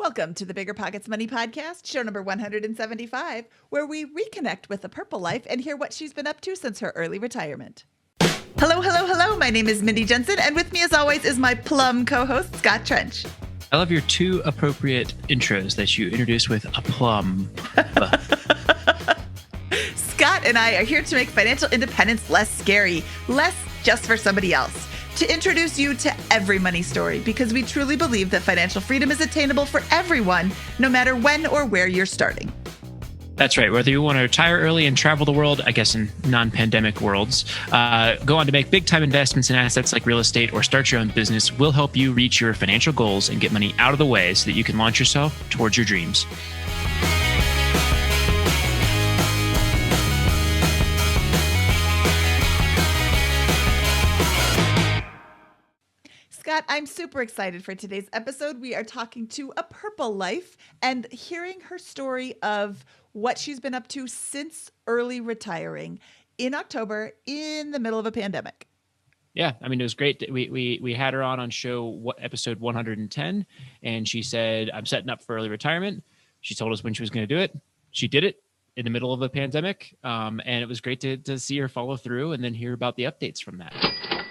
Welcome to the BiggerPockets Money Podcast, show number 175, where we reconnect with the Purple Life and hear what she's been up to since her early retirement. Hello, hello, hello. My name is Mindy Jensen, and with me as always is my plum co-host, Scott Trench. I love your two appropriate intros that you introduced with a plum. Scott and I are here to make financial independence less scary, less just for somebody else. To introduce you to every money story, because we truly believe that financial freedom is attainable for everyone, no matter when or where you're starting. That's right. Whether you want to retire early and travel the world, I guess in non-pandemic worlds, go on to make big-time investments in assets like real estate or start your own business, we'll help you reach your financial goals and get money out of the way so that you can launch yourself towards your dreams. Scott, I'm super excited for today's episode. We are talking to a Purple Life and hearing her story of what she's been up to since early retiring in October in the middle of a pandemic. Yeah, I mean, it was great. We had her on show episode 110, and she said, I'm setting up for early retirement. She told us when she was going to do it. She did it in the middle of a pandemic, and it was great to see her follow through and then hear about the updates from that.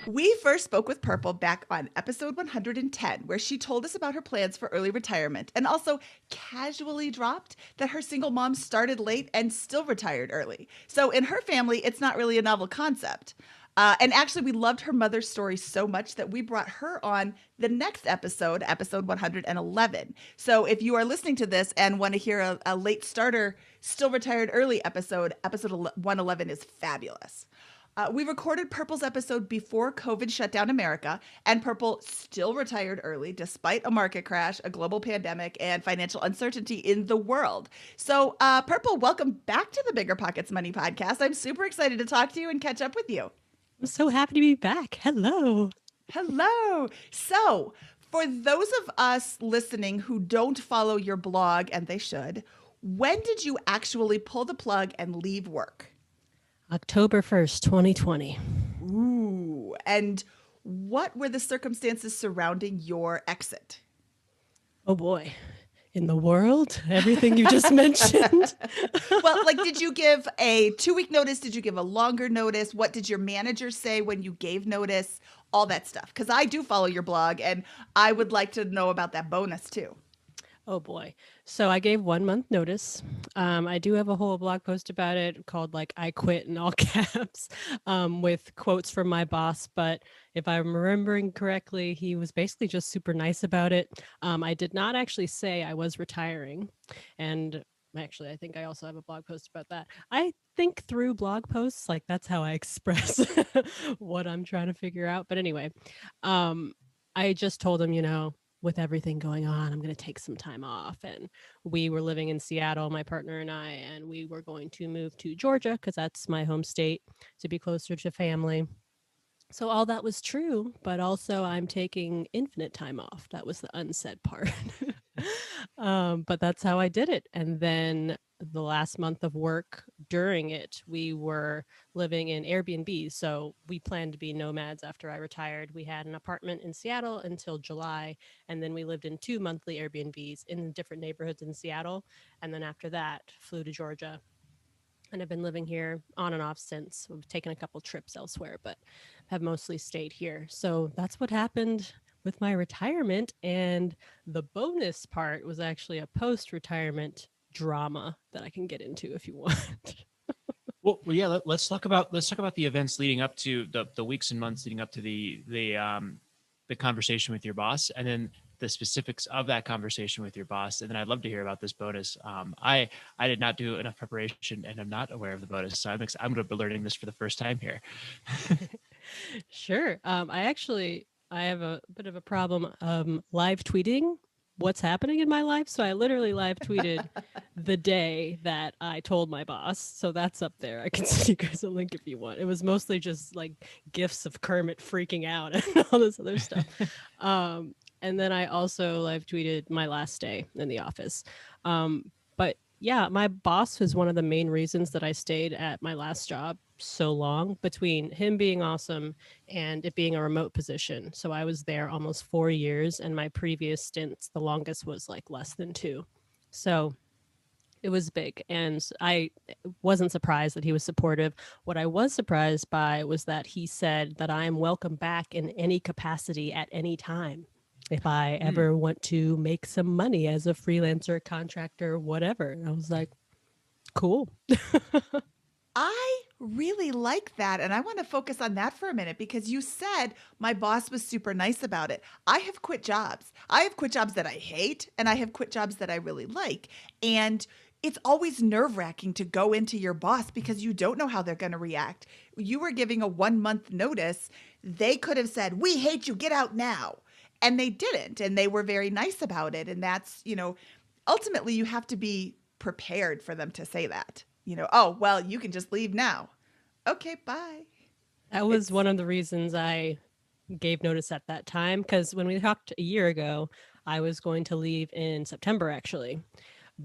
We first spoke with Purple back on episode 110, where she told us about her plans for early retirement and also casually dropped that her single mom started late and still retired early. So in her family, it's not really a novel concept. And actually, we loved her mother's story so much that we brought her on the next episode 111. So if you are listening to this and want to hear a late starter, still retired early episode 111 is fabulous. We recorded Purple's episode before COVID shut down America, and Purple still retired early despite a market crash, a global pandemic, and financial uncertainty in the world. So, Purple, welcome back to the BiggerPockets Money Podcast. I'm super excited to talk to you and catch up with you. I'm so happy to be back. Hello. Hello. So, for those of us listening who don't follow your blog, and they should, when did you actually pull the plug and leave work? October 1st, 2020. Ooh, and what were the circumstances surrounding your exit? Oh boy. In the world, everything you just mentioned. Well, like, did you give a 2-week notice? Did you give a longer notice? What did your manager say when you gave notice? All that stuff. Because I do follow your blog and I would like to know about that bonus too. Oh boy. So I gave 1 month notice. I do have a whole blog post about it called I quit in all caps with quotes from my boss. But if I'm remembering correctly, he was basically just super nice about it. I did not actually say I was retiring. And actually, I think I also have a blog post about that. I think through blog posts, that's how I express what I'm trying to figure out. But anyway, I just told him, with everything going on, I'm going to take some time off. And we were living in Seattle, my partner and I, and we were going to move to Georgia because that's my home state, to be closer to family. So all that was true, but also I'm taking infinite time off. That was the unsaid part. But that's how I did it. And then the last month of work during it, we were living in Airbnb. So we planned to be nomads after I retired. We had an apartment in Seattle until July. And then we lived in 2 monthly Airbnbs in different neighborhoods in Seattle. And then after that, flew to Georgia. And I've been living here on and off since. We've taken a couple trips elsewhere, but have mostly stayed here. So that's what happened with my retirement. And the bonus part was actually a post-retirement drama that I can get into if you want. Well, yeah. Let's talk about the events leading up to the weeks and months leading up to the conversation with your boss, and then the specifics of that conversation with your boss. And then I'd love to hear about this bonus. I did not do enough preparation, and I'm not aware of the bonus, so I'm going to be learning this for the first time here. Sure. I have a bit of a problem live tweeting what's happening in my life. So I literally live tweeted the day that I told my boss. So that's up there. I can send you guys a link if you want. It was mostly just gifs of Kermit freaking out and all this other stuff. And then I also live tweeted my last day in the office. But Yeah, my boss was one of the main reasons that I stayed at my last job so long, between him being awesome and it being a remote position. So I was there almost 4 years, and my previous stints, the longest was like less than two. So it was big. And I wasn't surprised that he was supportive. What I was surprised by was that he said that I am welcome back in any capacity at any time. If I Mm. ever want to make some money as a freelancer, contractor, whatever. And I was like, cool. I really like that. And I want to focus on that for a minute because you said my boss was super nice about it. I have quit jobs. I have quit jobs that I hate, and I have quit jobs that I really like. And it's always nerve wracking to go into your boss because you don't know how they're going to react. You were giving a 1 month notice. They could have said, "We hate you, get out now." And they didn't. And they were very nice about it. And that's, ultimately you have to be prepared for them to say that. Oh, well, you can just leave now. Okay, bye. That was It's one of the reasons I gave notice at that time. Because when we talked a year ago, I was going to leave in September, actually.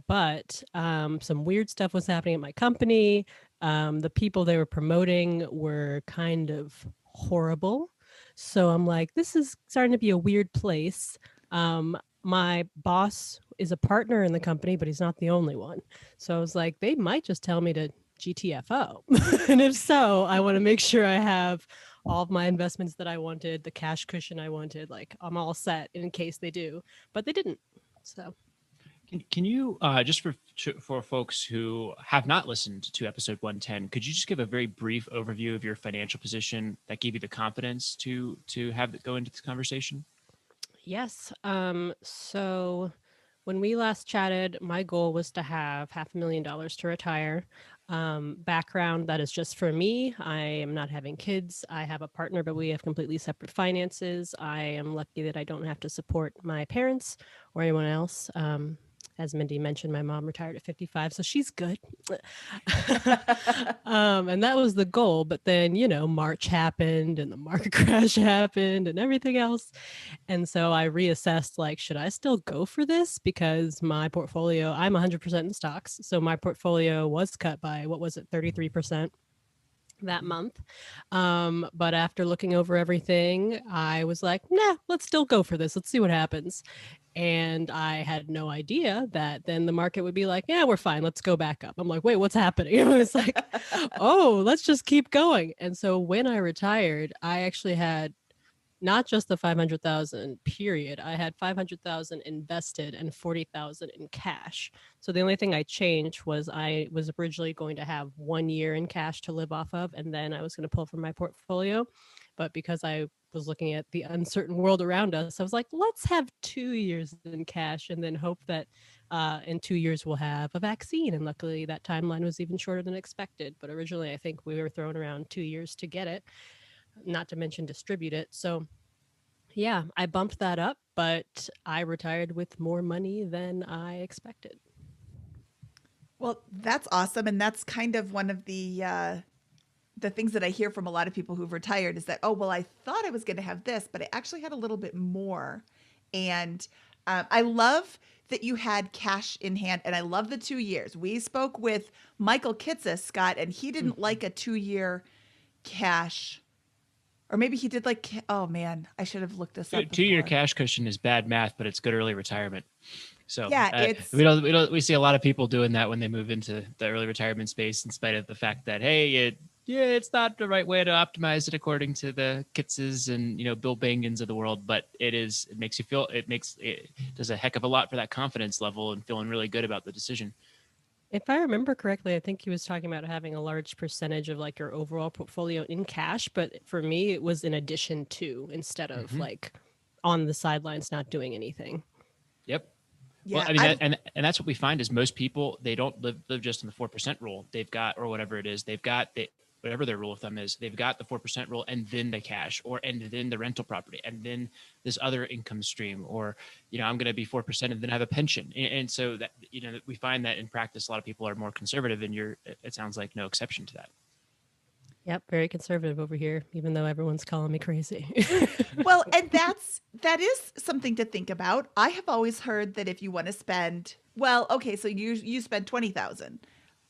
But some weird stuff was happening at my company. The people they were promoting were kind of horrible. So I'm like, this is starting to be a weird place. My boss is a partner in the company, but he's not the only one. So I was like, they might just tell me to GTFO. And if so, I want to make sure I have all of my investments that I wanted, the cash cushion I wanted. Like, I'm all set in case they do, but they didn't. So Can you just for folks who have not listened to episode 110, could you just give a very brief overview of your financial position that gave you the confidence to have it go into this conversation? yes. So when we last chatted, my goal was to have $500,000 to retire. Background, that is just for me. I am not having kids. I have a partner, but we have completely separate finances. I am lucky that I don't have to support my parents or anyone else. As Mindy mentioned, my mom retired at 55, so she's good. And that was the goal. But then, March happened and the market crash happened and everything else. And so I reassessed, like, should I still go for this? Because my portfolio, I'm 100% in stocks. So my portfolio was cut by, what was it, 33% that month. But after looking over everything, I was like, nah, let's still go for this. Let's see what happens. And I had no idea that then the market would be like, yeah, we're fine. Let's go back up. I'm like, wait, what's happening? It was like, oh, let's just keep going. And so when I retired, I actually had not just the 500,000 period. I had 500,000 invested and 40,000 in cash. So the only thing I changed was I was originally going to have 1 year in cash to live off of, and then I was going to pull from my portfolio. But because I was looking at the uncertain world around us, I was like, let's have 2 years in cash and then hope that in 2 years we'll have a vaccine. And luckily that timeline was even shorter than expected. But originally I think we were throwing around 2 years to get it, not to mention distribute it. So yeah, I bumped that up, but I retired with more money than I expected. Well, that's awesome, and that's kind of one of the things that I hear from a lot of people who've retired is that, oh, well, I thought I was going to have this, but I actually had a little bit more. And I love that you had cash in hand, and I love the 2 years. We spoke with Michael Kitsis, Scott, and he didn't like a 2 year cash, or maybe he did like, oh man, I should have looked this up Two-year before. cash cushion is bad math, but it's good early retirement. So Yeah, it's we see a lot of people doing that when they move into the early retirement space, in spite of the fact that, hey, it's not the right way to optimize it according to the Kitses and Bill Bangans of the world, but it makes you feel, it does a heck of a lot for that confidence level and feeling really good about the decision. If I remember correctly, I think he was talking about having a large percentage of like your overall portfolio in cash, but for me, it was in addition to, instead of Mm-hmm. like on the sidelines not doing anything. Yep. Well, yeah, I mean, I've and that's what we find is most people, they don't live just in the 4% rule. They've got, or whatever it is, whatever their rule of thumb is, they've got the 4% rule and then the cash, and then the rental property, and then this other income stream, or, I'm going to be 4% and then have a pension. And so that, we find that in practice, a lot of people are more conservative, and it sounds like no exception to that. Yep, very conservative over here, even though everyone's calling me crazy. Well, and that is something to think about. I have always heard that if you want to spend, well, okay, so you spend 20,000.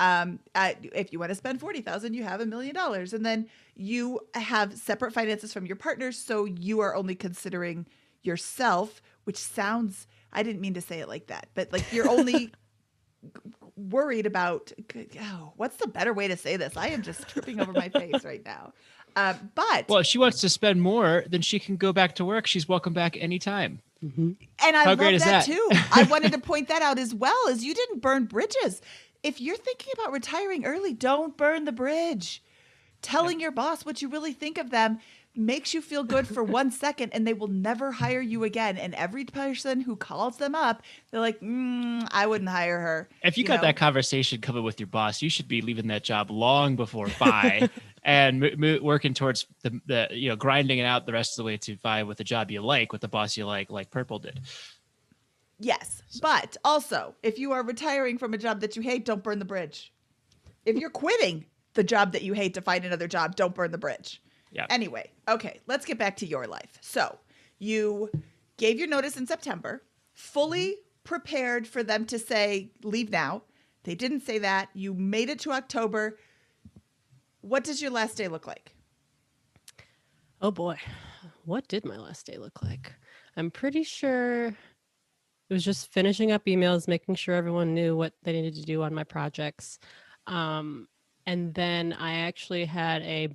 If you want to spend 40,000, you have $1 million, and then you have separate finances from your partners, so you are only considering yourself, which sounds, I didn't mean to say it like that, but like you're only worried about, oh, what's the better way to say this? I am just tripping over my face right now. But Well, if she wants to spend more, then she can go back to work. She's welcome back anytime. Hmm. And I How great love is that that? too. I wanted to point that out as well, as you didn't burn bridges. If you're thinking about retiring early, don't burn the bridge. Yep. Telling your boss what you really think of them makes you feel good for 1 second, and they will never hire you again. And every person who calls them up, they're like, I wouldn't hire her. If you You got know? that conversation coming with your boss, you should be leaving that job long before 5 and working towards the grinding it out the rest of the way to 5 with a job you like, with the boss you like Purple did. Yes. But also, if you are retiring from a job that you hate, don't burn the bridge. If you're quitting the job that you hate to find another job, don't burn the bridge. Yeah. Anyway, okay, let's get back to your life. So you gave your notice in September, fully prepared for them to say, leave now. They didn't say that. You made it to October. What does your last day look like? Oh boy, what did my last day look like? I'm pretty sure it was just finishing up emails, making sure everyone knew what they needed to do on my projects. Um, and then I actually had a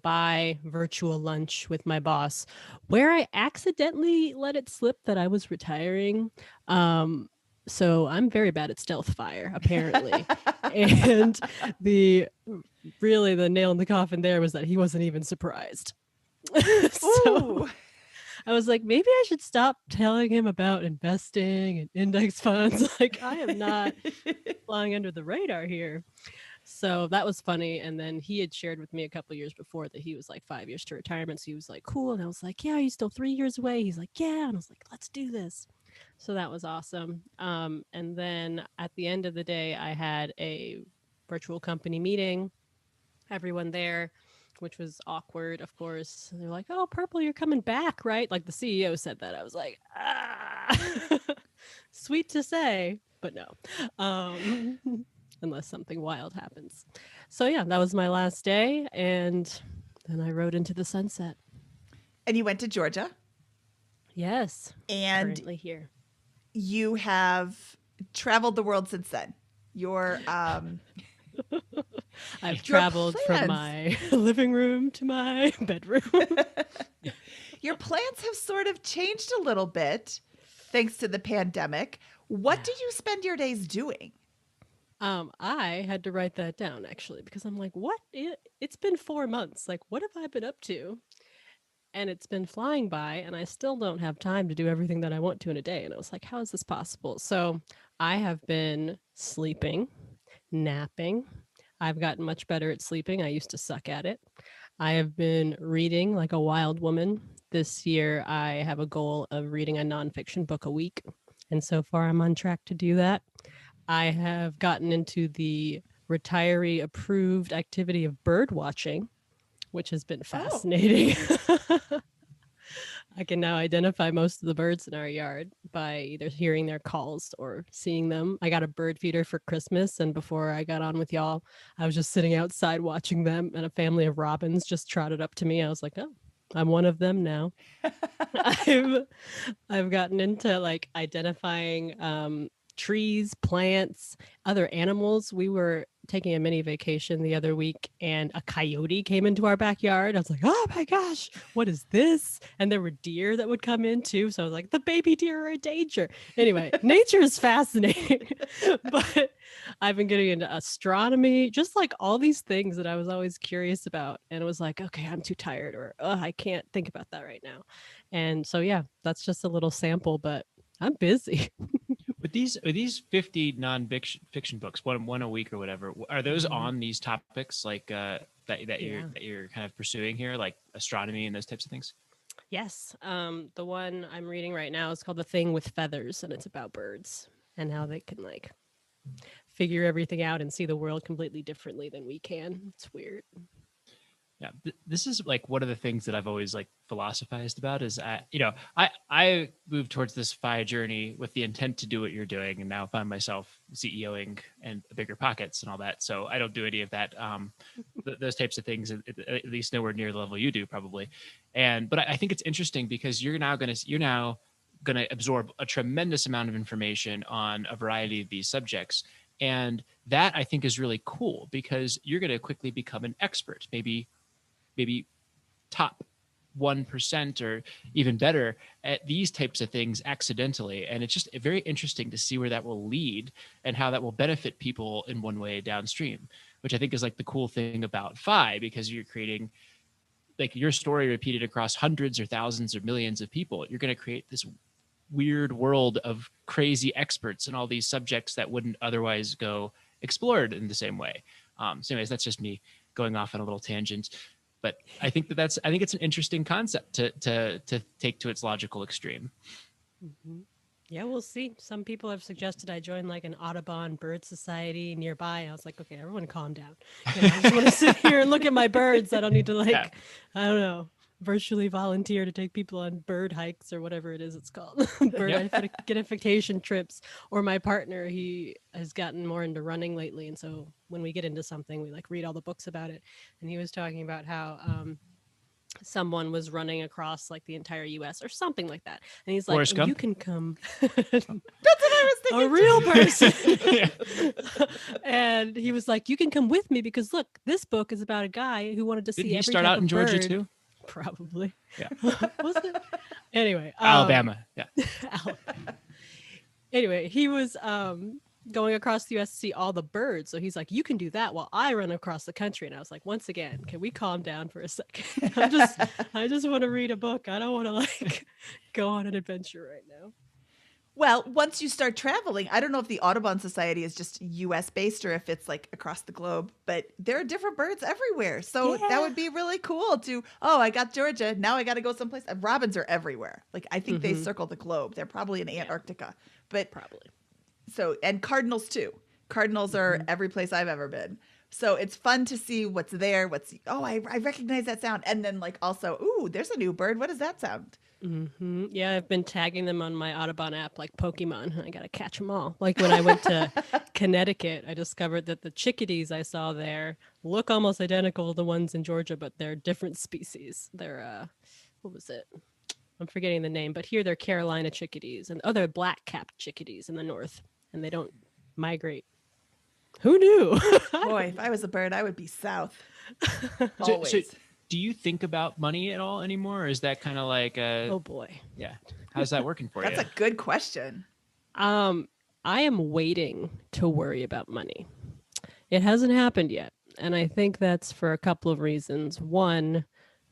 virtual lunch with my boss where I accidentally let it slip that I was retiring. So I'm very bad at stealth fire, apparently. And the the nail in the coffin there was that he wasn't even surprised. So Ooh. I was like, maybe I should stop telling him about investing and index funds. Like, I am not flying under the radar here. So that was funny. And then he had shared with me a couple years before that he was like 5 years to retirement. So he was like, cool. And I was like, yeah, are you still 3 years away? He's like, yeah. And I was like, let's do this. So that was awesome. And then at the end of the day, I had a virtual company meeting, everyone there, which was awkward, of course. And they're like, oh, Purple, you're coming back, right? Like the CEO said that. I was like, sweet to say, but no. Unless something wild happens. So yeah, that was my last day. And then I rode into the sunset. And you went to Georgia, Yes. and Currently here. you have traveled the world since then. I've Your traveled from plans. my living room to my bedroom. Your plans have sort of changed a little bit thanks to the pandemic. What do you spend your days doing? I had to write that down actually because I'm like, what? It's been 4 months. Like, what have I been up to? And it's been flying by, and I still don't have time to do everything that I want to in a day. And I was like, how is this possible? So I have been sleeping, napping. I've gotten much better at sleeping. I used to suck at it. I have been reading like a wild woman. This year, I have a goal of reading a nonfiction book a week. And so far, I'm on track to do that. I have gotten into the retiree approved activity of bird watching, which has been fascinating. I can now identify most of the birds in our yard by either hearing their calls or seeing them. I got a bird feeder for Christmas, and before I got on with y'all, I was just sitting outside watching them, and a family of robins just trotted up to me. I was like, oh, I'm one of them now. I've I've gotten into like identifying trees, plants, other animals. We were taking a mini vacation the other week and a coyote came into our backyard. I was like, oh my gosh, what is this? And there were deer that would come in too. So I was like, the baby deer are in danger. Anyway, nature is fascinating. But I've been getting into astronomy, just like all these things that I was always curious about. And it was like, okay, I'm too tired, or I can't think about that right now. And so, yeah, that's just a little sample, but I'm busy. With these 50 non-fiction books, one a week or whatever, are those on these topics like Yeah. that you're kind of pursuing here, like astronomy and those types of things? Yes. The one I'm reading right now is called The Thing with Feathers, and it's about birds and how they can like figure everything out and see the world completely differently than we can. It's weird. Yeah, this is like one of the things that I've always like philosophized about is I moved towards this FI journey with the intent to do what you're doing, and now find myself CEOing and bigger pockets and all that. So I don't do any of that, those types of things, at least nowhere near the level you do probably. But I think it's interesting because you're now gonna absorb a tremendous amount of information on a variety of these subjects. And that I think is really cool because you're going to quickly become an expert, maybe top 1% or even better at these types of things accidentally. And it's just very interesting to see where that will lead and how that will benefit people in one way downstream, which I think is like the cool thing about FI, because you're creating like your story repeated across hundreds or thousands or millions of people. You're going to create this weird world of crazy experts in all these subjects that wouldn't otherwise go explored in the same way. So anyways, that's just me going off on a little tangent. But I think I think it's an interesting concept to take to its logical extreme. Mm-hmm. Yeah, we'll see. Some people have suggested I join like an Audubon bird society nearby. I was like, okay, everyone calm down. I just want to sit here and look at my birds. I don't need to I don't know, virtually volunteer to take people on bird hikes or whatever it is it's called. Bird identification trips. Or my partner, he has gotten more into running lately. And so when we get into something, we like read all the books about it. And he was talking about how someone was running across like the entire US or something like that. And he's like, you can come. That's what I was thinking. A real person. And he was like, you can come with me because look, this book is about a guy who wanted to see Didn't he every start type out in of Georgia bird. too? Probably. Yeah. Was it? Anyway. Alabama. Yeah. Alabama. Anyway, he was going across the US to see all the birds. So he's like, you can do that while I run across the country. And I was like, once again, can we calm down for a second? I just want to read a book. I don't want to like go on an adventure right now. Well, once you start traveling, I don't know if the Audubon Society is just US based or if it's like across the globe, but there are different birds everywhere. So that would be really cool to, I got Georgia. Now I got to go someplace. Robins are everywhere. Like I think they circle the globe. They're probably in Antarctica, but probably. So, and cardinals too. Cardinals are every place I've ever been. So it's fun to see what's there. I recognize that sound. And then like also, ooh, there's a new bird. What does that sound? Mm-hmm. Yeah, I've been tagging them on my Audubon app like Pokemon. I got to catch them all. Like when I went to Connecticut, I discovered that the chickadees I saw there look almost identical to the ones in Georgia, but they're different species. They're, what was it? I'm forgetting the name, but here they're Carolina chickadees and other black-capped chickadees in the north, and they don't migrate. Who knew? Boy, if I was a bird, I would be south. Always. So do you think about money at all anymore? Or is that kind of like oh boy. Yeah. How's that working for you? That's a good question. I am waiting to worry about money. It hasn't happened yet. And I think that's for a couple of reasons. One,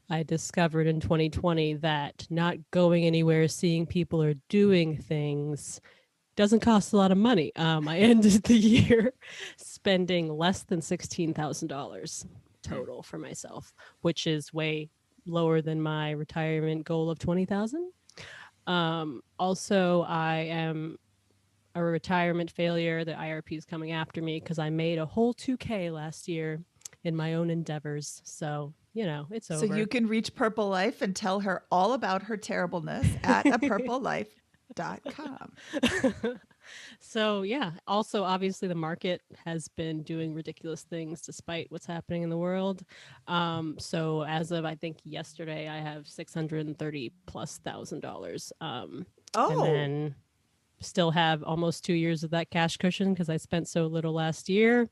I discovered in 2020 that not going anywhere, seeing people or doing things doesn't cost a lot of money. I ended the year spending less than $16,000 total for myself, which is way lower than my retirement goal of 20,000. Also, I am a retirement failure. The IRP is coming after me because I made a whole 2K last year in my own endeavors. So, it's over. So you can reach Purple Life and tell her all about her terribleness at apurplelife.com. So yeah, also obviously the market has been doing ridiculous things despite what's happening in the world. So as of I think yesterday, I have $630,000+. And then still have almost 2 years of that cash cushion because I spent so little last year.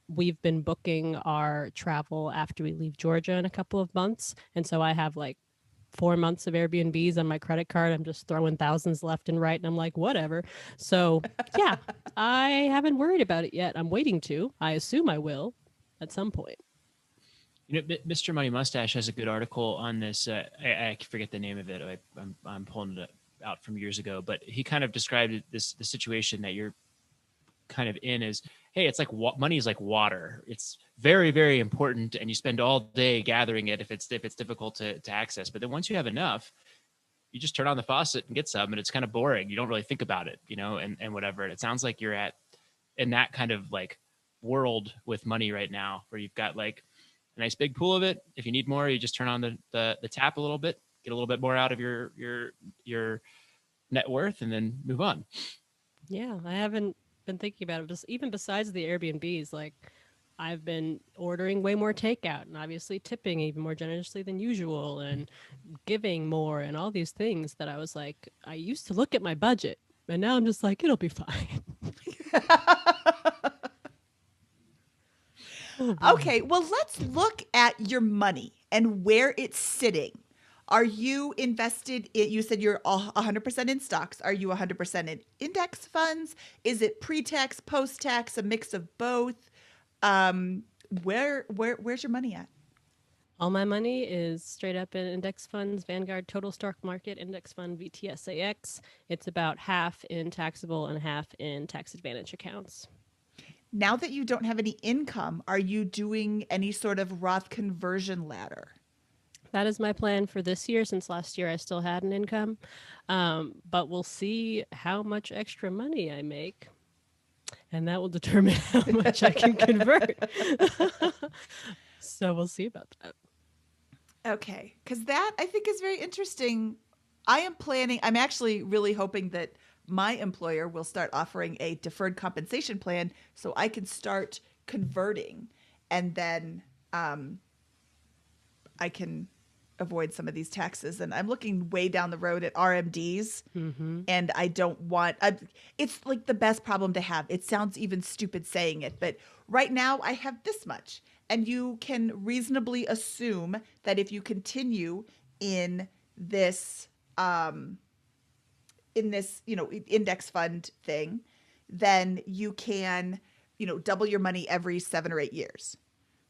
We've been booking our travel after we leave Georgia in a couple of months, and so I have like 4 months of Airbnbs on my credit card. I'm just throwing thousands left and right. And I'm like, whatever. So yeah, I haven't worried about it yet. I'm waiting to. I assume I will at some point. Mr. Money Mustache has a good article on this. I forget the name of it. I'm pulling it out from years ago, but he kind of described the situation that you're kind of in is, hey, it's like money is like water. It's very, very important, and you spend all day gathering it if it's difficult to access. But then once you have enough, you just turn on the faucet and get some, and it's kind of boring. You don't really think about it, and whatever. And it sounds like you're in that kind of like world with money right now, where you've got like nice big pool of it. If you need more, you just turn on the tap a little bit, get a little bit more out of your net worth, and then move on. Yeah, I haven't been thinking about it. Just even besides the Airbnbs, like I've been ordering way more takeout and obviously tipping even more generously than usual and giving more and all these things that I was like, I used to look at my budget, and now I'm just like, it'll be fine. Oh boy. Okay, well, let's look at your money and where it's sitting. Are you invested in, you said you're 100% in stocks. Are you 100% in index funds? Is it pre-tax, post-tax, a mix of both? Where's your money at? All my money is straight up in index funds, Vanguard Total Stock Market Index Fund VTSAX. It's about half in taxable and half in tax advantage accounts. Now that you don't have any income, are you doing any sort of Roth conversion ladder? That is my plan for this year, since last year I still had an income. But we'll see how much extra money I make, and that will determine how much I can convert. So we'll see about that. Okay, because that I think is very interesting. I'm actually really hoping that my employer will start offering a deferred compensation plan so I can start converting, and then I can avoid some of these taxes. And I'm looking way down the road at RMDs, and I don't want, it's like the best problem to have. It sounds even stupid saying it, but right now I have this much. And you can reasonably assume that if you continue in this, index fund thing, then you can, double your money every 7 or 8 years.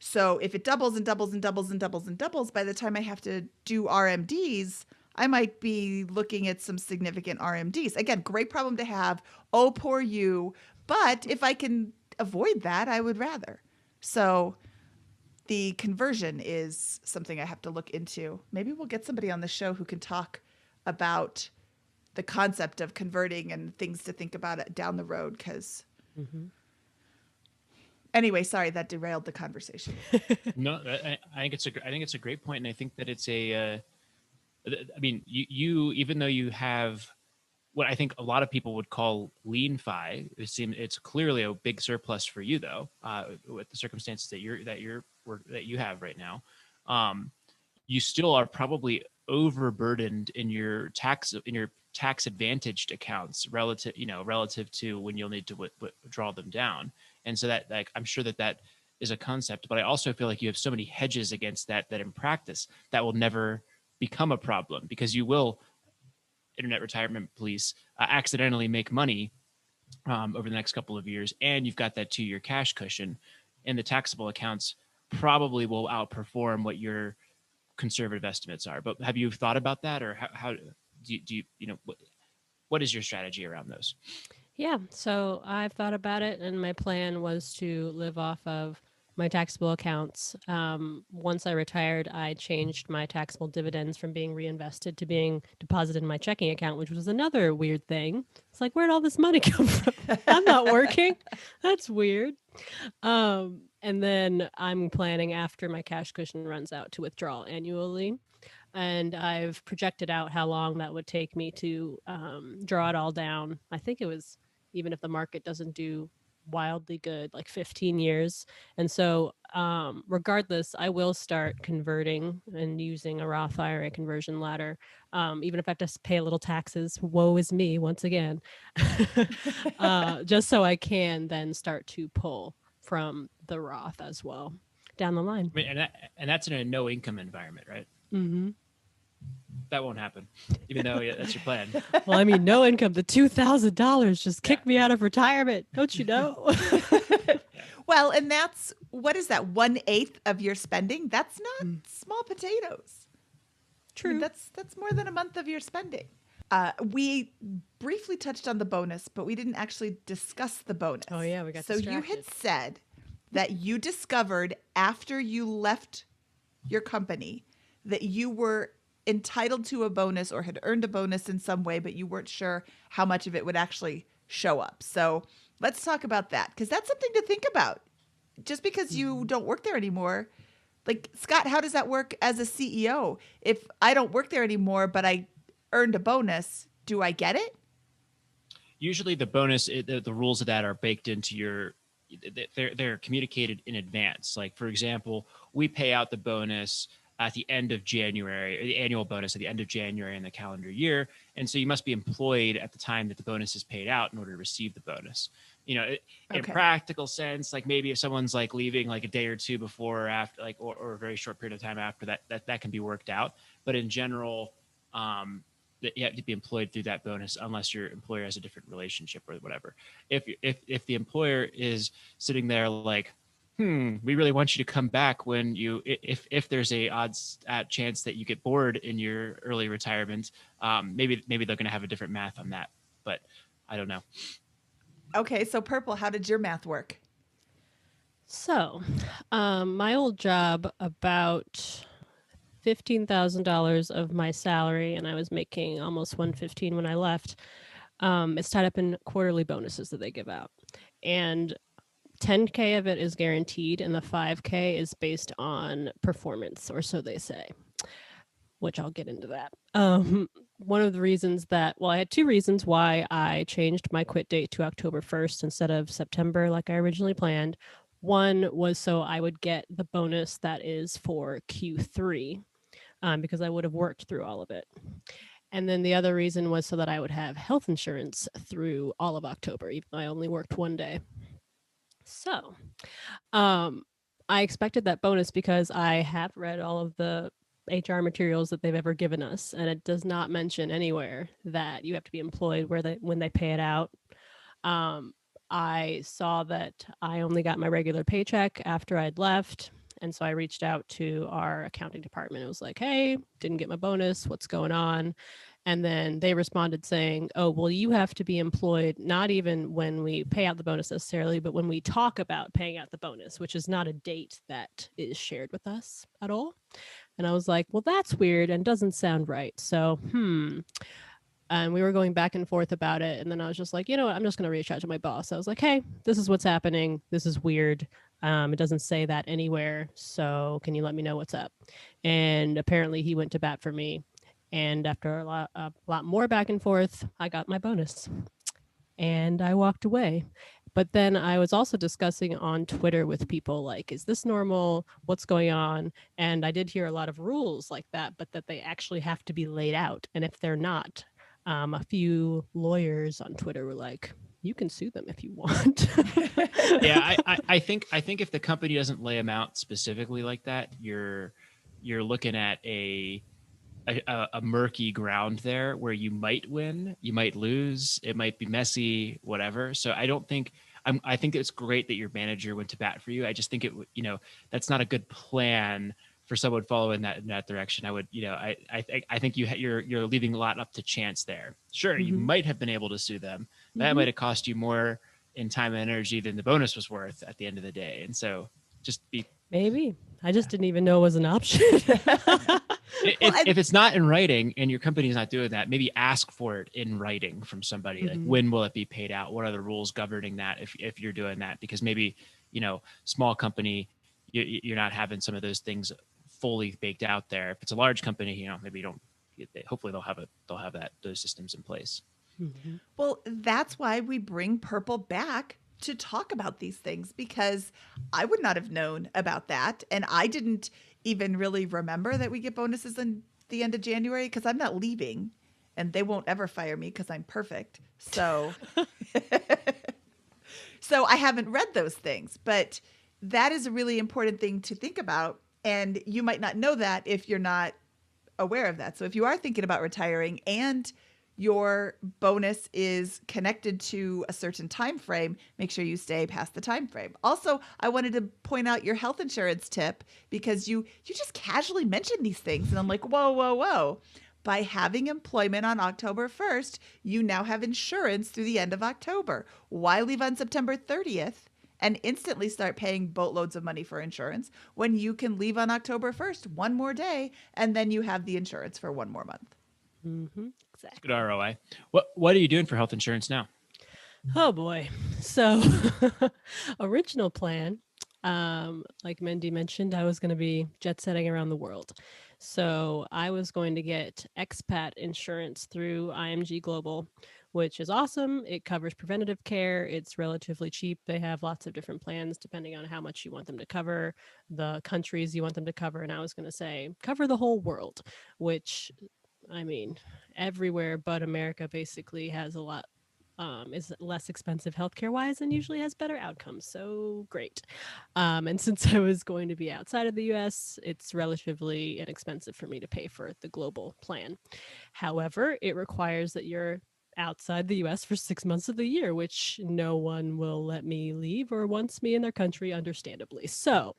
So if it doubles and doubles and doubles and doubles and doubles, by the time I have to do RMDs, I might be looking at some significant RMDs. Again, great problem to have. Oh, poor you. But if I can avoid that, I would rather. So the conversion is something I have to look into. Maybe we'll get somebody on the show who can talk about the concept of converting and things to think about down the road, because anyway, sorry, that derailed the conversation. No, I think it's a great point, and I think that it's a. I mean, you even though you have what I think a lot of people would call lean fi, it's clearly a big surplus for you though, with the circumstances that you have right now. You still are probably overburdened in your tax advantaged accounts relative to when you'll need to withdraw them down. And so that, like, I'm sure that is a concept, but I also feel like you have so many hedges against that in practice that will never become a problem, because you will, internet retirement police, accidentally make money over the next couple of years, and you've got that 2-year cash cushion, and the taxable accounts probably will outperform what your conservative estimates are. But have you thought about that, or how do you what is your strategy around those? Yeah, so I've thought about it, and my plan was to live off of my taxable accounts. Once I retired, I changed my taxable dividends from being reinvested to being deposited in my checking account, which was another weird thing. It's like, where'd all this money come from? I'm not working. That's weird. And then I'm planning, after my cash cushion runs out, to withdraw annually. And I've projected out how long that would take me to draw it all down. I think it was, even if the market doesn't do wildly good, like 15 years. And so regardless, I will start converting and using a Roth IRA conversion ladder, even if I have to pay a little taxes. Woe is me once again. Just so I can then start to pull from the Roth as well down the line. I mean, and that's in a no income environment, right? That won't happen, even though that's your plan. Well, I mean, no income. The $2,000 just kicked me out of retirement. Don't you know? Well, and what is that? 1/8 of your spending? That's not small potatoes. True. I mean, that's more than a month of your spending. We briefly touched on the bonus, but we didn't actually discuss the bonus. Oh yeah, we got so distracted. You had said that you discovered after you left your company that you were entitled to a bonus or had earned a bonus in some way, but you weren't sure how much of it would actually show up. So let's talk about that, because that's something to think about. Just because you don't work there anymore Like, Scott, how does that work as a CEO? If I don't work there anymore, but I earned a bonus, do I get it? Usually the bonus, the rules of that are baked into they're communicated in advance. Like, for example, we pay out the bonus at the end of January, or the annual bonus at the end of January in the calendar year. And so you must be employed at the time that the bonus is paid out in order to receive the bonus. In Okay. practical sense, like maybe if someone's like leaving like a day or two before or after, like, or a very short period of time after that can be worked out. But in general, that you have to be employed through that bonus unless your employer has a different relationship or whatever. If the employer is sitting there like, we really want you to come back when if there's a odds at chance that you get bored in your early retirement, maybe they're going to have a different math on that, but I don't know. Okay, so Purple, how did your math work? So, my old job, about $15,000 of my salary, and I was making almost 115 when I left. It's tied up in quarterly bonuses that they give out, and 10K of it is guaranteed, and the 5K is based on performance, or so they say, which I'll get into that. One of the reasons I had two reasons why I changed my quit date to October 1st instead of September like I originally planned. One was so I would get the bonus that is for Q3 because I would have worked through all of it. And then the other reason was so that I would have health insurance through all of October, even though I only worked one day. So I expected that bonus because I have read all of the HR materials that they've ever given us, and it does not mention anywhere that you have to be employed when they pay it out. I saw that I only got my regular paycheck after I'd left. And so I reached out to our accounting department. It was like, hey, didn't get my bonus. What's going on? And then they responded saying, oh, well, you have to be employed, not even when we pay out the bonus necessarily, but when we talk about paying out the bonus, which is not a date that is shared with us at all. And I was like, well, that's weird and doesn't sound right. So, and we were going back and forth about it. And then I was just like, you know what? I'm just going to reach out to my boss. I was like, hey, this is what's happening. This is weird. It doesn't say that anywhere. So can you let me know what's up? And apparently he went to bat for me. And after a lot more back and forth, I got my bonus. And I walked away. But then I was also discussing on Twitter with people like, is this normal? What's going on? And I did hear a lot of rules like that, but that they actually have to be laid out. And if they're not, a few lawyers on Twitter were like, you can sue them if you want. Yeah, I think if the company doesn't lay them out specifically like that, you're looking at a murky ground there where you might win, you might lose, it might be messy, whatever. So I think it's great that your manager went to bat for you. I just think that's not a good plan for someone following in that direction. I would, I think you're leaving a lot up to chance there. Sure, you might have been able to sue them. That might have cost you more in time and energy than the bonus was worth at the end of the day. And so just be maybe. I just didn't even know it was an option. If it's not in writing and your company's not doing that, maybe ask for it in writing from somebody. Like, when will it be paid out? What are the rules governing that if you're doing that? Because maybe, small company, you're not having some of those things fully baked out there. If it's a large company, maybe you don't. Hopefully they'll have those systems in place. Well, that's why we bring Purple back to talk about these things, because I would not have known about that. And I didn't even really remember that we get bonuses in the end of January because I'm not leaving and they won't ever fire me because I'm perfect. So, so I haven't read those things, but that is a really important thing to think about. And you might not know that if you're not aware of that. So if you are thinking about retiring and your bonus is connected to a certain time frame, make sure you stay past the time frame. Also, I wanted to point out your health insurance tip because you just casually mentioned these things and I'm like, whoa. By having employment on October 1st, you now have insurance through the end of October. Why leave on September 30th and instantly start paying boatloads of money for insurance when you can leave on October 1st, one more day, and then you have the insurance for one more month? Exactly. Good ROI. What are you doing for health insurance now? Oh boy. So original plan Like Mindy mentioned, I was going to be jet setting around the world. So I was going to get expat insurance through IMG Global, which is awesome. It covers preventative care. It's relatively cheap. They have lots of different plans depending on how much you want them to cover, the countries you want them to cover. And I was going to say, cover the whole world, which, I mean, everywhere but America basically has a lot is less expensive healthcare wise and usually has better outcomes. So great. And since I was going to be outside of the US, it's relatively inexpensive for me to pay for the global plan. However, it requires that you're outside the US for 6 months of the year, which no one will let me leave or wants me in their country, understandably. So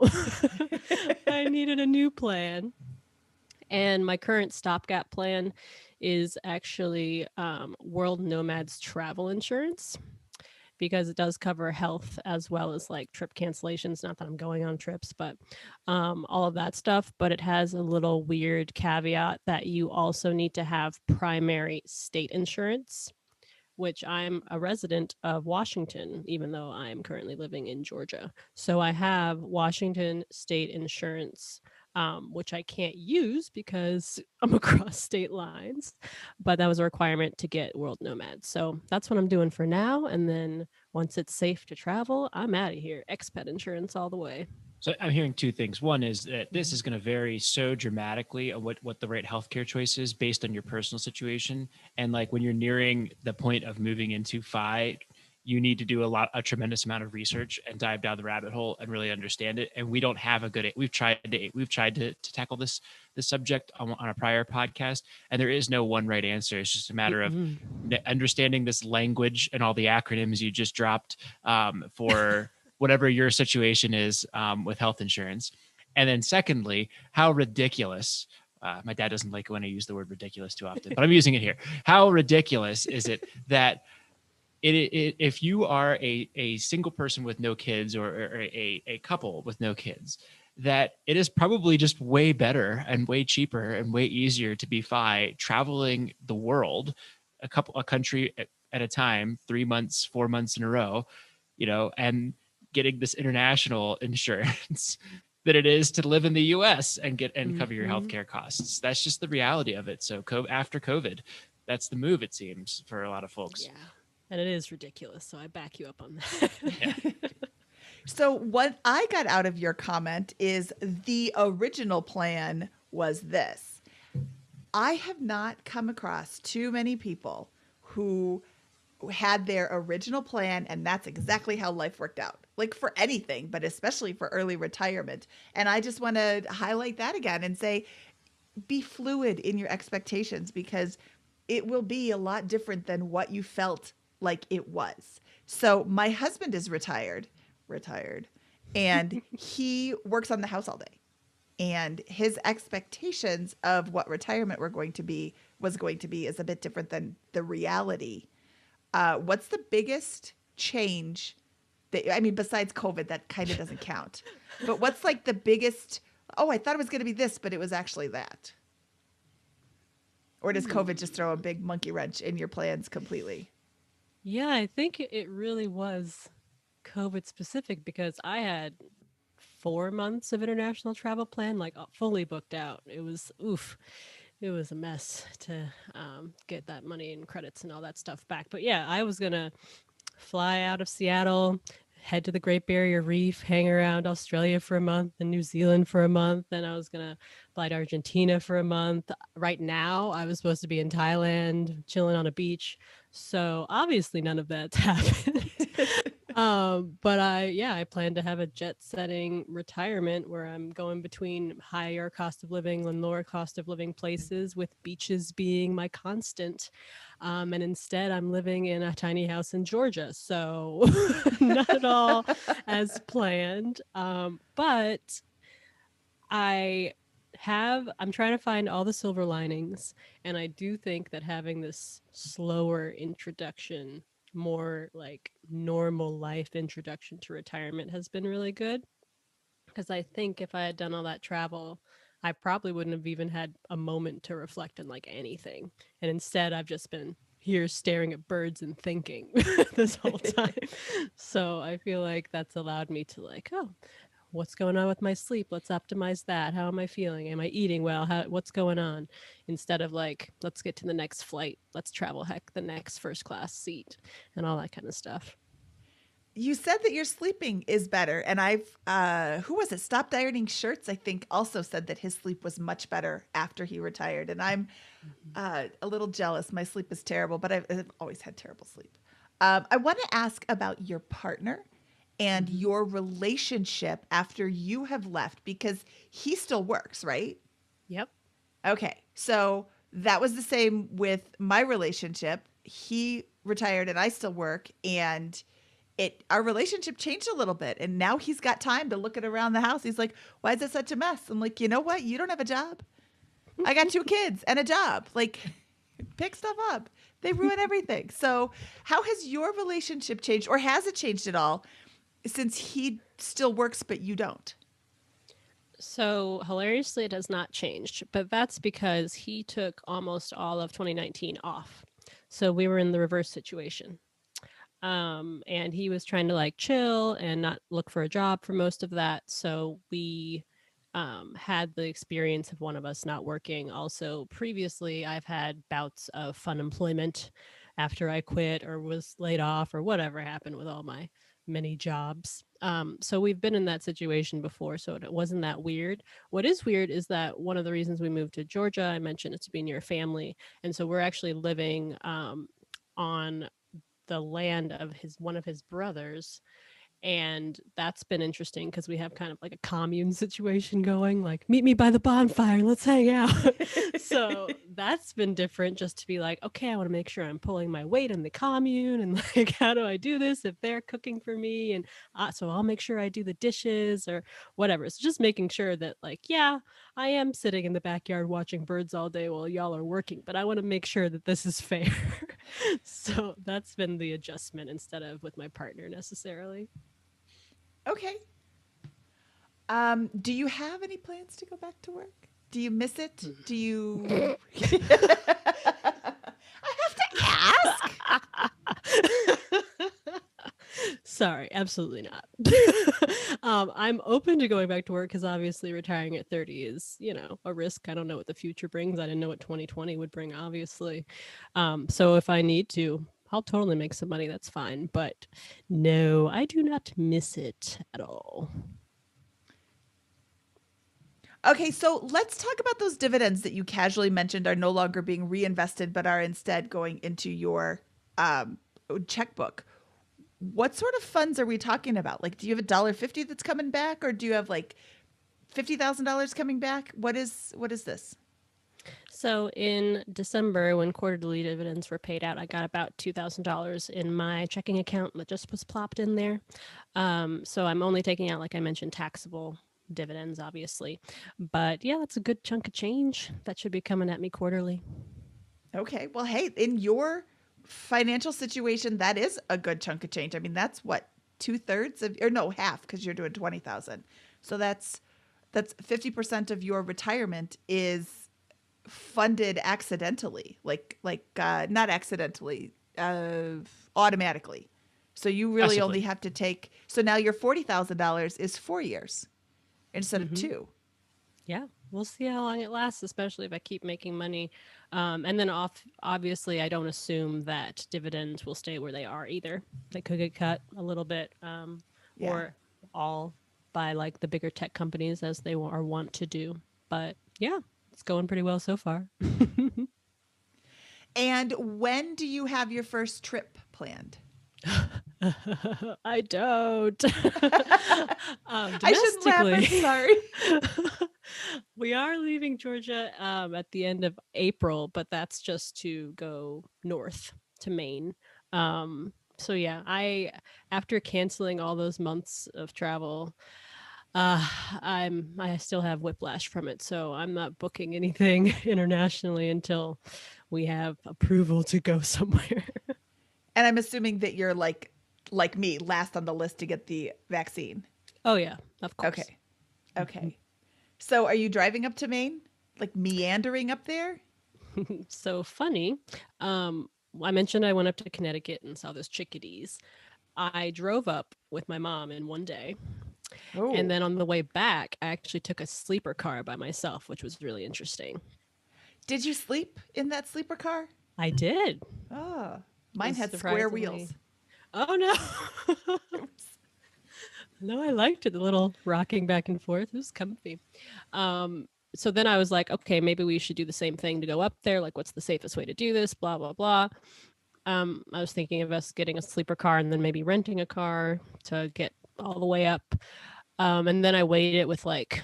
I needed a new plan. And my current stopgap plan is actually World Nomads Travel Insurance because it does cover health as well as like trip cancellations. Not that I'm going on trips, but all of that stuff. But it has a little weird caveat that you also need to have primary state insurance, which I'm a resident of Washington, even though I'm currently living in Georgia. So I have Washington state insurance, which I can't use because I'm across state lines. But that was a requirement to get World Nomad. So that's what I'm doing for now. And then once it's safe to travel, I'm out of here. Expat insurance all the way. So I'm hearing two things. One is that this is going to vary so dramatically on what the right healthcare choice is based on your personal situation. And like when you're nearing the point of moving into FI, you need to do a tremendous amount of research and dive down the rabbit hole and really understand it. And we don't have a good. We've tried to tackle this subject on a prior podcast, and there is no one right answer. It's just a matter of understanding this language and all the acronyms you just dropped for whatever your situation is with health insurance. And then secondly, how ridiculous, my dad doesn't like when I use the word ridiculous too often, but I'm using it here. How ridiculous is it that if you are a single person with no kids or a couple with no kids, that it is probably just way better and way cheaper and way easier to be traveling the world, a country at a time, 3 months, 4 months in a row, and getting this international insurance than it is to live in the US and cover your healthcare costs. That's just the reality of it. So after COVID, that's the move, it seems, for a lot of folks. Yeah. And it is ridiculous. So I back you up on that. Yeah. So what I got out of your comment is the original plan was this. I have not come across too many people who had their original plan and that's exactly how life worked out. Like for anything, but especially for early retirement. And I just want to highlight that again and say, be fluid in your expectations because it will be a lot different than what you felt like it was. So my husband is retired, and he works on the house all day. And his expectations of what retirement was going to be is a bit different than the reality. What's the biggest change besides COVID, that kind of doesn't count, but what's like the biggest, I thought it was going to be this, but it was actually that? Or does COVID just throw a big monkey wrench in your plans completely? Yeah, I think it really was COVID specific because I had 4 months of international travel plan, like fully booked out. It was it was a mess to get that money and credits and all that stuff back. But yeah, I was gonna fly out of Seattle, head to the Great Barrier Reef, hang around Australia for a month and New Zealand for a month. Then I was gonna fly to Argentina for a month. Right now, I was supposed to be in Thailand, chilling on a beach. So obviously, none of that's happened. But I plan to have a jet setting retirement where I'm going between higher cost of living and lower cost of living places, with beaches being my constant. And instead, I'm living in a tiny house in Georgia. So not at all as planned. But I'm trying to find all the silver linings. And I do think that having this slower introduction, more like normal life introduction to retirement has been really good. Because I think if I had done all that travel, I probably wouldn't have even had a moment to reflect on like anything. And instead, I've just been here staring at birds and thinking this whole time. So I feel like that's allowed me to what's going on with my sleep? Let's optimize that. How am I feeling? Am I eating well? What's going on? Instead of like, let's get to the next flight. Let's travel heck the next first class seat and all that kind of stuff. You said that your sleeping is better, and I've who was it? Stopped ironing shirts. I think also said that his sleep was much better after he retired, and I'm a little jealous. My sleep is terrible, but I've always had terrible sleep. I want to ask about your partner and Mm-hmm. your relationship after you have left because he still works, right? Yep. Okay. So that was the same with my relationship. He retired and I still work, and it our relationship changed a little bit, and now he's got time to look at around the house. He's like, "Why is it such a mess?" I'm like, "You know what? You don't have a job. I got two kids and a job. Like, pick stuff up. They ruin everything." So, how has your relationship changed, or has it changed at all since he still works but you don't? So hilariously, it has not changed, but that's because he took almost all of 2019 off. So we were in the reverse situation. And he was trying to like chill and not look for a job for most of that. So we had the experience of one of us not working. Also, previously, I've had bouts of fun employment after I quit or was laid off or whatever happened with all my many jobs. So we've been in that situation before, so it wasn't that weird. What is weird is that one of the reasons we moved to Georgia, I mentioned it's to be near family, and so we're actually living on the land of his one of his brothers, and that's been interesting because we have kind of like a commune situation going, like meet me by the bonfire, let's hang out. So that's been different, just to be like, okay, I want to make sure I'm pulling my weight in the commune, and like how do I do this if they're cooking for me, and so I'll make sure I do the dishes or whatever. So just making sure that like, yeah, I am sitting in the backyard watching birds all day while y'all are working, but I want to make sure that this is fair. So that's been the adjustment instead of with my partner necessarily. Okay. Do you have any plans to go back to work? Do you miss it? Do you I have to ask. Sorry, absolutely not. I'm open to going back to work because obviously retiring at 30 is, a risk. I don't know what the future brings. I didn't know what 2020 would bring, obviously. So if I need to, I'll totally make some money. That's fine. But no, I do not miss it at all. Okay, so let's talk about those dividends that you casually mentioned are no longer being reinvested, but are instead going into your um, checkbook. What sort of funds are we talking about? Like, do you have $1.50 that's coming back, or do you have like $50,000 coming back? What is this? So in December, when quarterly dividends were paid out, I got about $2,000 in my checking account that just was plopped in there. So I'm only taking out, like I mentioned, taxable dividends, obviously. But yeah, that's a good chunk of change that should be coming at me quarterly. Okay, well, hey, in your financial situation, that is a good chunk of change. I mean, that's what 2/3 of, or no, half, because you're doing 20,000. So that's 50% of your retirement is funded accidentally, not accidentally, automatically. So you really only Passively. have to take. So now your $40,000 is 4 years instead of Hmm. two. Yeah, we'll see how long it lasts, especially if I keep making money. And then obviously, I don't assume that dividends will stay where they are either. They could get cut a little bit, Yeah. or all by like the bigger tech companies as they are wont to do. But yeah, it's going pretty well so far. And when do you have your first trip planned? I don't. I shouldn't laugh. I'm Domestically, sorry. we are leaving Georgia at the end of April, but that's just to go north to Maine. So yeah, I after canceling all those months of travel, I still have whiplash from it, so I'm not booking anything internationally until we have approval to go somewhere. And I'm assuming that you're like me, last on the list to get the vaccine. Oh yeah, of course. Okay. Okay. So are you driving up to Maine? Like meandering up there? So funny. I mentioned I went up to Connecticut and saw those chickadees. I drove up with my mom in one day, Oh. And then on the way back, I actually took a sleeper car by myself, which was really interesting. Did you sleep in that sleeper car? I did. Oh, It mine was had square surprisingly. wheels. Oh no. No, I liked it. The little rocking back and forth. It was comfy. So then I was like, okay, maybe we should do the same thing to go up there. Like, what's the safest way to do this? Blah, blah, blah. I was thinking of us getting a sleeper car and then maybe renting a car to get all the way up. And then I weighed it with like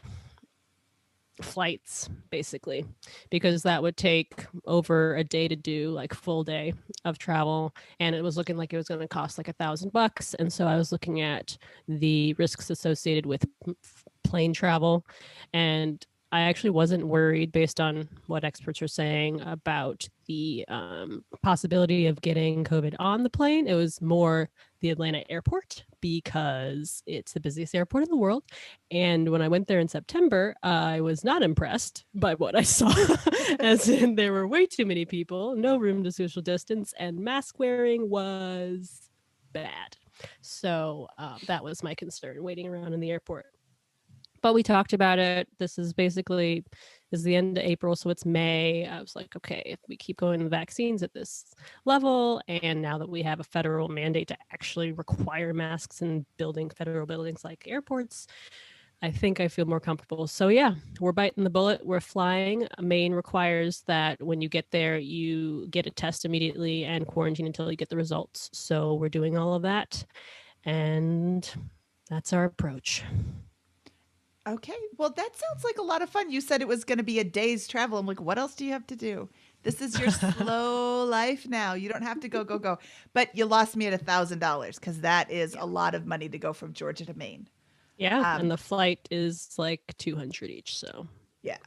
flights basically, because that would take over a day to do, like full day of travel, and it was looking like it was going to cost like $1,000. And so I was looking at the risks associated with plane travel, and I actually wasn't worried based on what experts are saying about the possibility of getting COVID on the plane. It was more the Atlanta airport because it's the busiest airport in the world. And when I went there in September, I was not impressed by what I saw, as in there were way too many people, no room to social distance, and mask wearing was bad. So that was my concern waiting around in the airport. But we talked about it. This is the end of April, so it's May. I was like, okay, if we keep going the vaccines at this level, and now that we have a federal mandate to actually require masks in federal buildings like airports, I think I feel more comfortable. So yeah, we're biting the bullet. We're flying. Maine requires that when you get there, you get a test immediately and quarantine until you get the results. So we're doing all of that, and that's our approach. Okay. Well, that sounds like a lot of fun. You said it was going to be a day's travel. I'm like, what else do you have to do? This is your slow life now. You don't have to go, go, go. But you lost me at $1,000 because that is a lot of money to go from Georgia to Maine. Yeah, and Um, the flight is like 200 each, so yeah.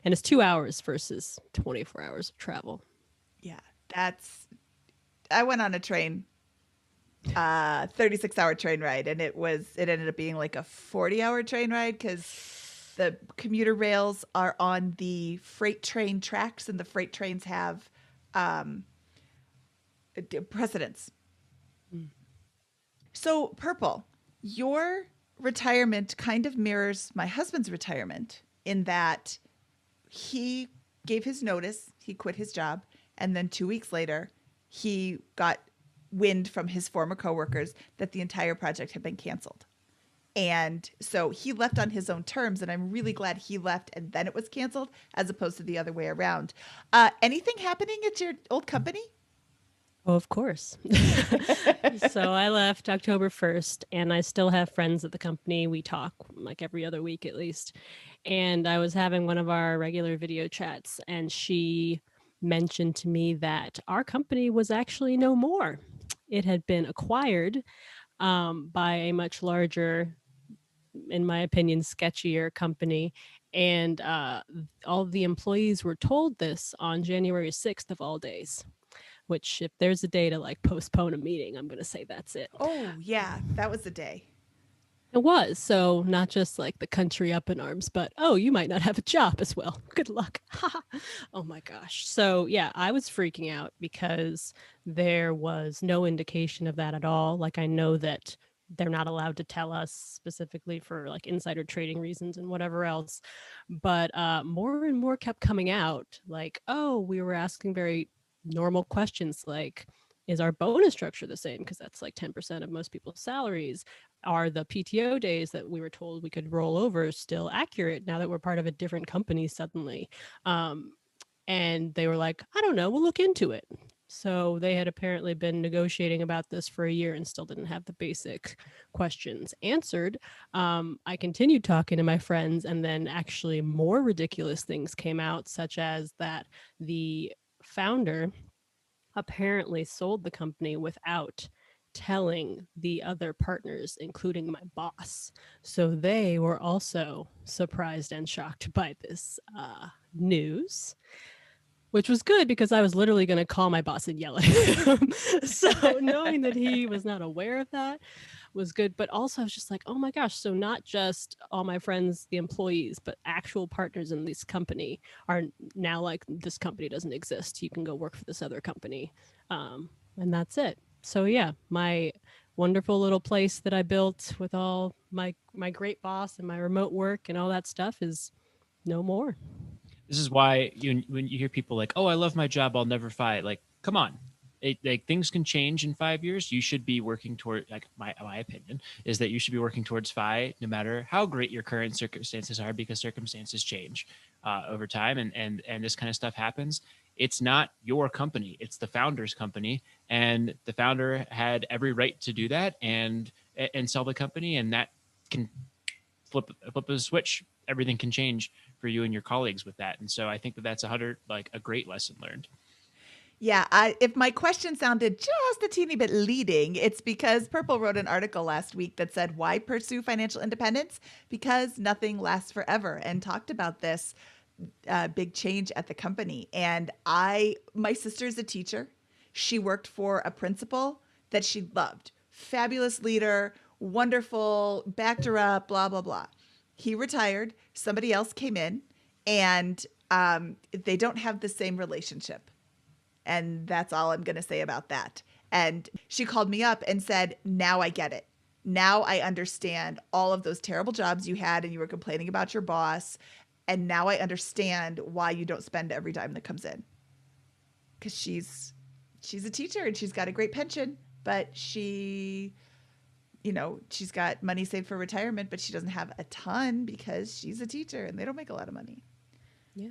and it's 2 hours versus 24 hours of travel. Yeah. I went on a train, 36-hour train ride, and it ended up being like a 40-hour train ride because the commuter rails are on the freight train tracks, and the freight trains have precedence. So, Purple, your retirement kind of mirrors my husband's retirement in that he gave his notice, he quit his job, and then 2 weeks later, he got wind from his former coworkers that the entire project had been canceled. And so he left on his own terms, and I'm really glad he left and then it was canceled as opposed to the other way around. Anything happening at your old company? Oh, of course. So I left October 1st, and I still have friends at the company. We talk like every other week at least. And I was having one of our regular video chats, and she mentioned to me that our company was actually no more. It had been acquired by a much larger, in my opinion, sketchier company. And all the employees were told this on January 6th of all days, which if there's a day to like postpone a meeting, I'm going to say that's it. Oh, yeah, that was the day. It was. So not just like the country up in arms, but oh, you might not have a job as well. Good luck. Oh my gosh. So yeah, I was freaking out because there was no indication of that at all. Like I know that they're not allowed to tell us specifically for like insider trading reasons and whatever else. But more and more kept coming out like, oh, we were asking very normal questions like, is our bonus structure the same? Because that's like 10% of most people's salaries. Are the PTO days that we were told we could roll over still accurate now that we're part of a different company suddenly? And they were like, I don't know, we'll look into it. So they had apparently been negotiating about this for a year and still didn't have the basic questions answered. I continued talking to my friends, and then actually more ridiculous things came out, such as that the founder apparently sold the company without telling the other partners, including my boss. So they were also surprised and shocked by this news, which was good because I was literally going to call my boss and yell at him. So knowing that he was not aware of that was good. But also, I was just like, oh my gosh. So not just all my friends, the employees, but actual partners in this company are now like, this company doesn't exist. You can go work for this other company. And that's it. So yeah, my wonderful little place that I built with all my great boss and my remote work and all that stuff is no more. This is why when you hear people like, "Oh, I love my job, I'll never fight." Like, come on, like things can change in 5 years. You should be working toward, like, my opinion is that you should be working towards FI no matter how great your current circumstances are, because circumstances change over time, and this kind of stuff happens. It's not your company; it's the founder's company, and the founder had every right to do that and sell the company, and that can flip a switch. Everything can change for you and your colleagues with that. And so I think that that's a great lesson learned. Yeah, if my question sounded just a teeny bit leading, it's because Purple wrote an article last week that said, "Why pursue financial independence? Because nothing lasts forever," and talked about this big change at the company. And my sister's a teacher. She worked for a principal that she loved. Fabulous leader, wonderful, backed her up, blah, blah, blah. He retired. Somebody else came in, and they don't have the same relationship. And that's all I'm going to say about that. And she called me up and said, "Now I get it. Now I understand all of those terrible jobs you had and you were complaining about your boss. And now I understand why you don't spend every dime that comes in." Because she's a teacher and she's got a great pension, but she's got money saved for retirement, but she doesn't have a ton because she's a teacher and they don't make a lot of money. Yeah.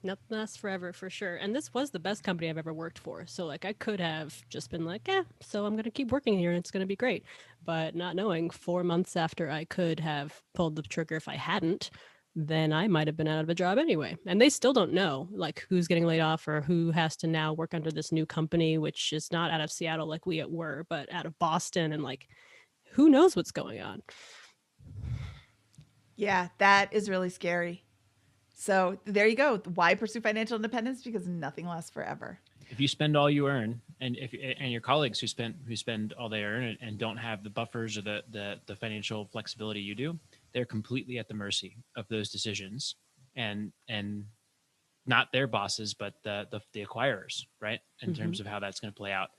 Nothing lasts forever for sure. And this was the best company I've ever worked for. So like I could have just been like, yeah, so I'm gonna keep working here and it's gonna be great. But not knowing 4 months after I could have pulled the trigger if I hadn't, then I might have been out of a job anyway. And they still don't know like who's getting laid off or who has to now work under this new company, which is not out of Seattle like we were, but out of Boston, and like who knows what's going on. Yeah, that is really scary. So there you go. Why pursue financial independence? Because nothing lasts forever. If you spend all you earn, and your colleagues who spend all they earn and don't have the buffers or the financial flexibility you do, they're completely at the mercy of those decisions, and not their bosses, but the acquirers, right? In terms of how that's going to play out.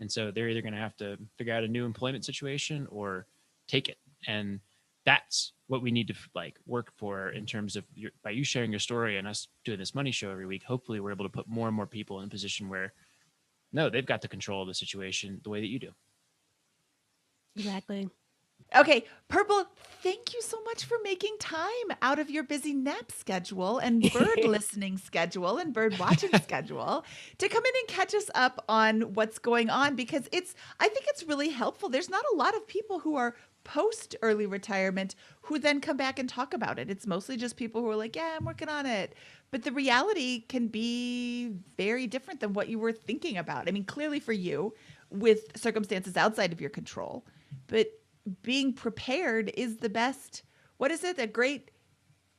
And so they're either going to have to figure out a new employment situation or take it. And that's what we need to work for in terms of by you sharing your story and us doing this money show every week. Hopefully we're able to put more and more people in a position where no, they've got the control of the situation the way that you do. Exactly. Okay, Purple, thank you so much for making time out of your busy nap schedule and bird listening schedule and bird watching schedule to come in and catch us up on what's going on, because I think it's really helpful. There's not a lot of people who are post early retirement who then come back and talk about it. It's mostly just people who are like, "Yeah, I'm working on it." But the reality can be very different than what you were thinking about. I mean, clearly for you with circumstances outside of your control, but being prepared is the best. What is it? A great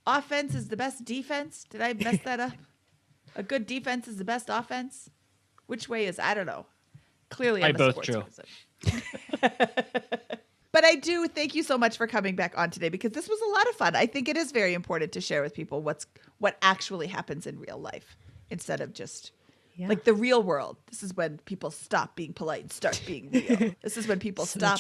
offense is the best defense. Did I mess that up? A good defense is the best offense. Which way is? I don't know. Clearly, I'm a both sports true. person. But I do thank you so much for coming back on today, because this was a lot of fun. I think it is very important to share with people what actually happens in real life instead of just like the real world. This is when people stop being polite and start being real. This is when people stop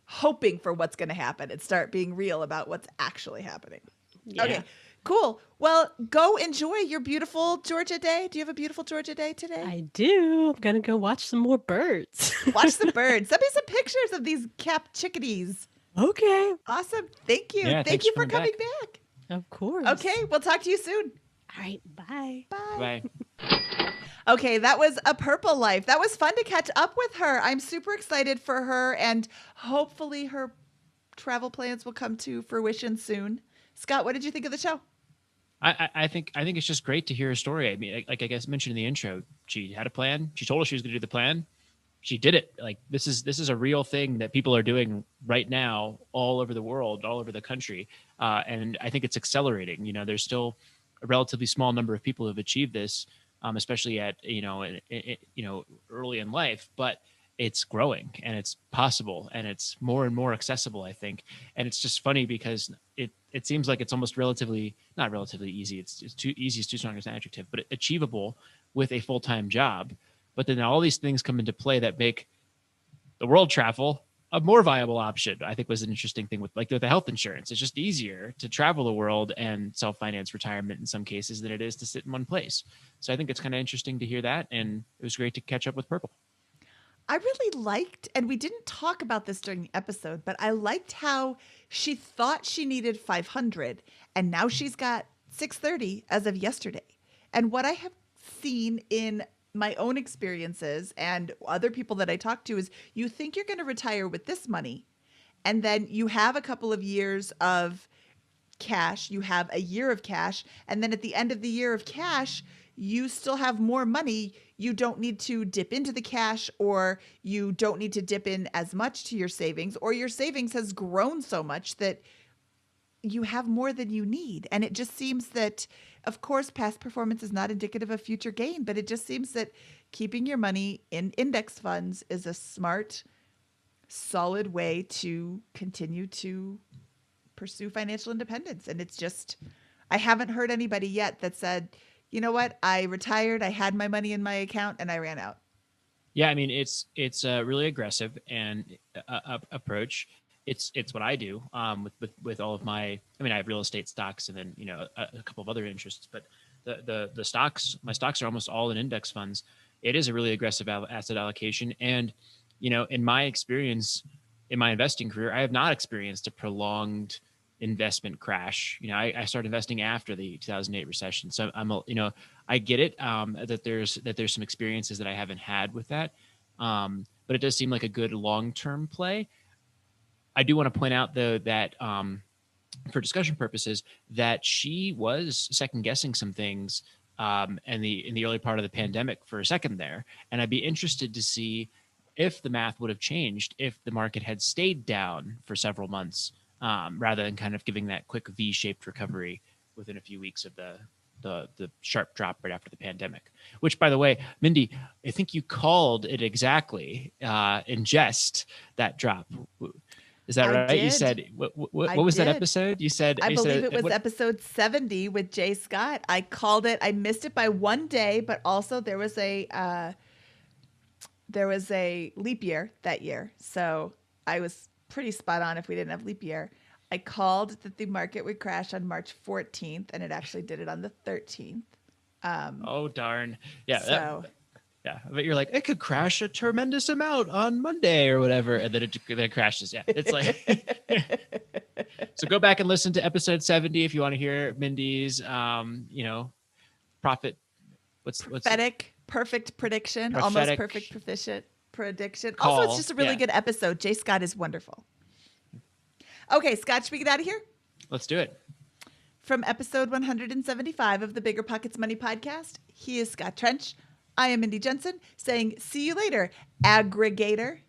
hoping for what's going to happen and start being real about what's actually happening. Yeah. Okay, cool. Well, go enjoy your beautiful Georgia day. Do you have a beautiful Georgia day today? I do. I'm going to go watch some more birds. Watch the birds. Send me some pictures of these capped chickadees. Okay. Awesome. Thank you. Yeah, Thank you for coming back. Of course. Okay, we'll talk to you soon. All right. Bye. Bye. Bye. Okay, that was a Purple Life. That was fun to catch up with her. I'm super excited for her, and hopefully her travel plans will come to fruition soon. Scott, what did you think of the show? I think it's just great to hear a story. I mean, like I guess mentioned in the intro, she had a plan. She told us she was going to do the plan. She did it. Like this is a real thing that people are doing right now all over the world, all over the country, and I think it's accelerating. You know, there's still a relatively small number of people who have achieved this, especially at early in life, but it's growing and it's possible and it's more and more accessible, I think. And it's just funny because it seems like it's almost not relatively easy. It's too easy is too strong as an adjective, but achievable with a full-time job. But then all these things come into play that make the world travel a more viable option, I think, was an interesting thing with the health insurance. It's just easier to travel the world and self-finance retirement in some cases than it is to sit in one place. So I think it's kind of interesting to hear that. And it was great to catch up with Purple. I really liked, and we didn't talk about this during the episode, but I liked how she thought she needed 500 and now she's got 630 as of yesterday. And what I have seen in my own experiences and other people that I talk to is you think you're going to retire with this money, and then you have a couple of years of cash, you have a year of cash, and then at the end of the year of cash, you still have more money. You don't need to dip into the cash, or you don't need to dip in as much to your savings, or your savings has grown so much that you have more than you need. And it just seems that, of course, past performance is not indicative of future gain, but it just seems that keeping your money in index funds is a smart, solid way to continue to pursue financial independence. And it's just, I haven't heard anybody yet that said, you know what, I retired, I had my money in my account, and I ran out. Yeah, I mean, it's a really aggressive and approach. It's what I do with all of my. I mean, I have real estate stocks and then a couple of other interests, but the stocks, my stocks are almost all in index funds. It is a really aggressive asset allocation, and in my experience, in my investing career, I have not experienced a prolonged investment crash. I started investing after the 2008 recession, so I get it, that there's some experiences that I haven't had with that, but it does seem like a good long-term play. I do want to point out, though, that for discussion purposes, that she was second guessing some things in the early part of the pandemic for a second there, and I'd be interested to see if the math would have changed if the market had stayed down for several months, rather than kind of giving that quick V-shaped recovery within a few weeks of the sharp drop right after the pandemic. Which, by the way, Mindy, I think you called it exactly in jest, that drop. Is that I right? You did. said what I was that did. episode? You said I you believe said, it was what- episode 70 with Jay Scott. I called it. I missed it by one day, but also there was a leap year that year, so I was pretty spot on. If we didn't have leap year, I called that the market would crash on March 14th, and it actually did it on the 13th. Oh darn! Yeah, So yeah. But you're like, it could crash a tremendous amount on Monday or whatever, and then it crashes. Yeah, it's like. So go back and listen to episode 70 if you want to hear Mindy's, profit. What's prophetic, perfect prediction, almost Prophetic perfect proficient prediction. Also, call. it's just a really good episode. Jay Scott is wonderful. Okay, Scott, should we get out of here? Let's do it. From episode 175 of the Bigger Pockets Money Podcast, he is Scott Trench. I am Mindy Jensen saying, see you later, aggregator.